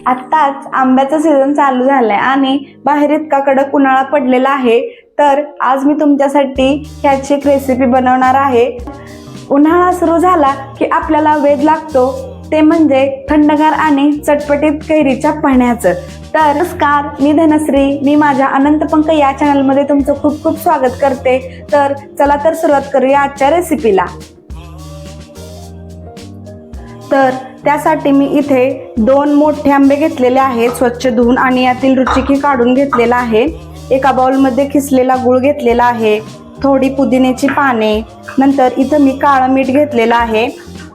आत्ताच आंब्याचा सीझन चालू झालाय आणि बाहेर इतका कडक उन्हाळा पडलेला आहे, तर आज मी तुमच्यासाठी ह्याची एक रेसिपी बनवणार आहे। उन्हाळा सुरू झाला की आपल्याला वेध लागतो ते म्हणजे थंडगार आणि चटपटीत कैरीच्या पाण्याचं। तर नमस्कार, मी धनश्री, मी माझ्या अनंत पंख या चॅनलमध्ये तुमचं खूप खूप स्वागत करते। तर चला तर सुरुवात करूया आजच्या रेसिपीला। तर त्यासाठी मी इथे 2 मोठे आंबे घेतलेले आहेत, स्वच्छ धुवून आणि यातील रुचिकी काढून घेतलेला आहे। एका बाउलमध्ये किसलेला गूळ घेतलेला आहे, थोडी पुदिन्याची पाने, नंतर इथं मी काळं मीठ घेतलेलं आहे,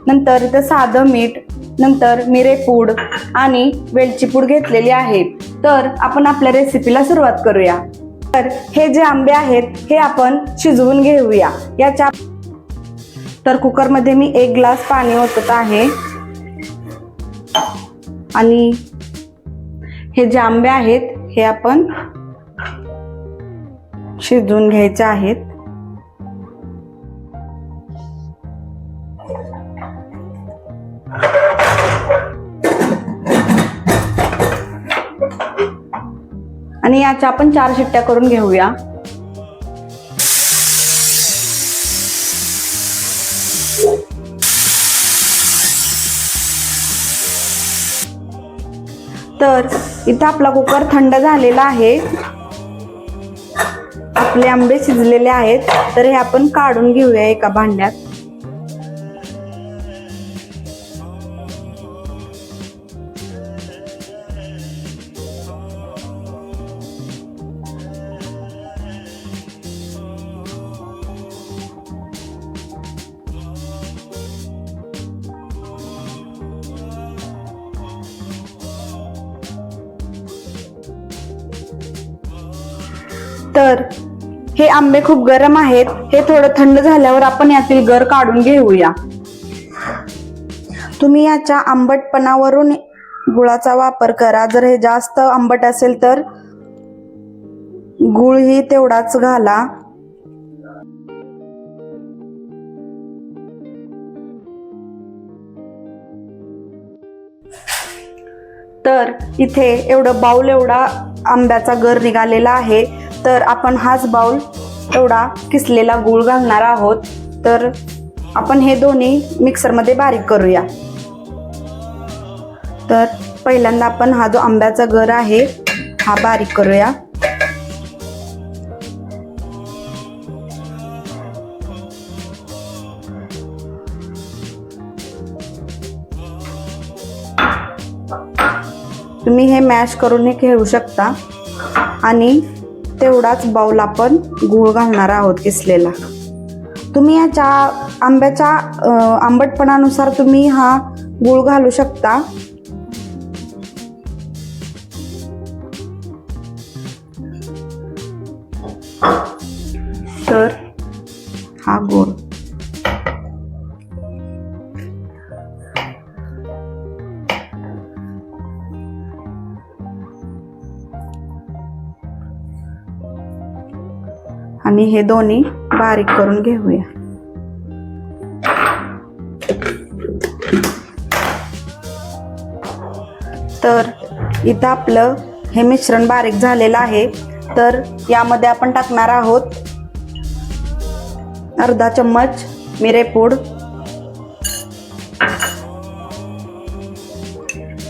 नंतर इथं साधं मीठ, नंतर मिरेपूड आणि वेलची पूड घेतलेली आहे। तर आपण आपल्या रेसिपीला सुरुवात करूया। तर हे जे आंबे आहेत हे आपण शिजवून घेऊया। याच्या तर कुकरमध्ये मी 1 ग्लास पाणी ओतत आहे आणि हे जे आंबे आहेत हे आपण शिजवून घ्यायचे आहेत। आणि याच्या आपण 4 शिट्ट्या करून घेऊया। तर इथं आपला कुकर थंड झालेला आहे, आपले आंबे शिजलेले आहेत। तर हे आपण काढून घेऊया एका भांड्यात। तर हे आंबे खूप गरम आहेत, हे थोडं थंड झाल्यावर आपण यातील गर काढून घेऊया। तुम्ही याच्या आंबटपणावरून गुळाचा वापर करा, जर हे जास्त आंबट असेल तर गुळ ही तेवढाच घाला। तर इथे एवढं बाउल एवढा आंब्याचा गर निघालेला आहे। तर आपण हाच बाउल एवढा किसलेला गूळ घालणार आहोत। तर आपण हे दोन्ही मिक्सरमध्ये बारीक करूया। तर पहिल्यांदा आपण हा जो आंब्याचा गर आहे हा बारीक करूया। तुम्ही हे मॅश करून घेऊ शकता आणि तेवढाच बाउल आपण गूळ घालणार आहोत किसलेला। तुम्ही याच्या आंब्याच्या आंबटपणानुसार तुम्ही हा गूळ घालू शकता। तर हा गूळ आणि हे दोन्ही बारीक करून घेऊया। तर इथं आपलं हे मिश्रण बारीक झालेलं आहे। तर यामध्ये आपण टाकणार आहोत अर्धा चम्मच मिरेपूड,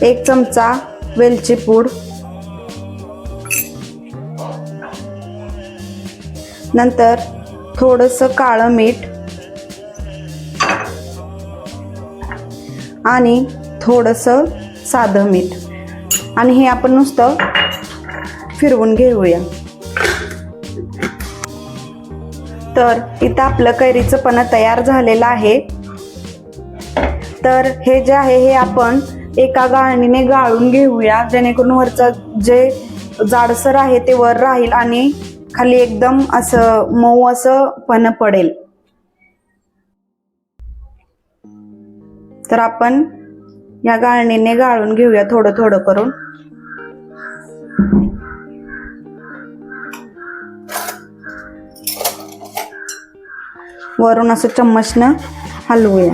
1 चमचा वेलची पूड, नंतर थोडंसं काळं मीठ आणि थोडंसं साधं मीठ आणि हे आपण नुसतं फिरवून घेऊया। तर इथं आपलं कैरीचं पन्ह तयार झालेलं आहे। तर हे जे आहे हे आपण एका गाळणीने गाळून घेऊया, जेणेकरून वरचं जे जाडसर आहे ते वर राहील आणि खाली एकदम असं मऊ असं पन्ह पडेल। तर आपण या गाळणीने गाळून घेऊया थोडं थोडं करून। वरून असं चम्मचनं हलवूया।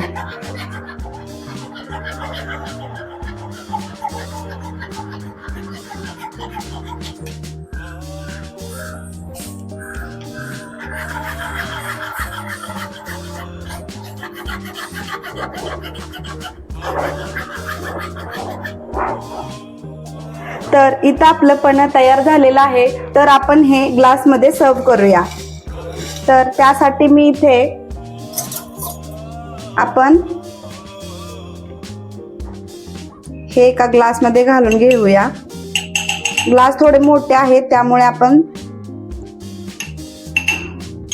तर इथं आपलं पन्ह तयार झालेलं आहे. तर आपण हे ग्लासमध्ये सर्व करूया. तर त्यासाठी मी इथे आपण हे एका ग्लासमध्ये घालून घेऊया. ग्लास थोडे मोठे आहेत त्यामुळे आपण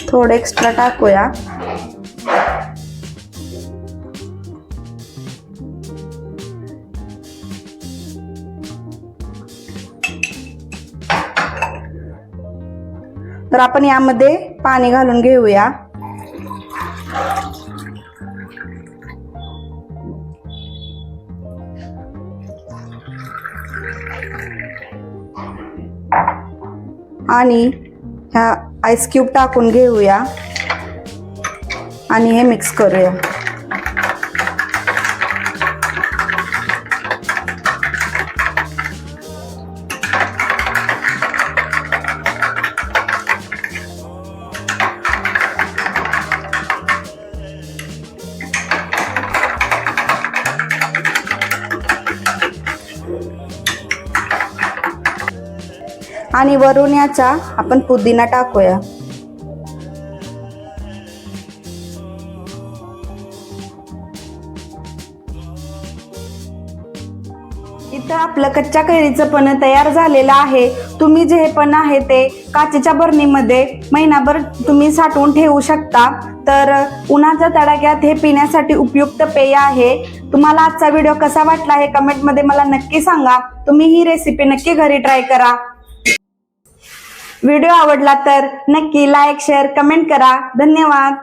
थोडे एक्स्ट्रा टाकूया. तर आपण यामध्ये पाणी घालून घेऊया. आणि ह्या आईस क्यूब टाकून घेऊया आणि हे मिक्स करूया. आणि वरून याचा आपण पुदिना टाकूया. इथं आपलं कच्च्या कैरीचं पन्ह तयार झालेलं आहे. तुम्ही जे हे पन्ह आहे ते काचेच्या बरणीमध्ये महिनाभर तुम्ही साठवून ठेवू शकता. तर उन्हाच्या तडाख्यात हे पिण्यासाठी उपयुक्त पेय आहे. तुम्हाला आजचा व्हिडिओ कसा वाटला हे कमेंटमध्ये मला नक्की सांगा. तुम्ही ही रेसिपी नक्की घरी ट्राय करा. व्हिडिओ आवडला तर नक्की लाईक, शेअर, कमेंट करा. धन्यवाद.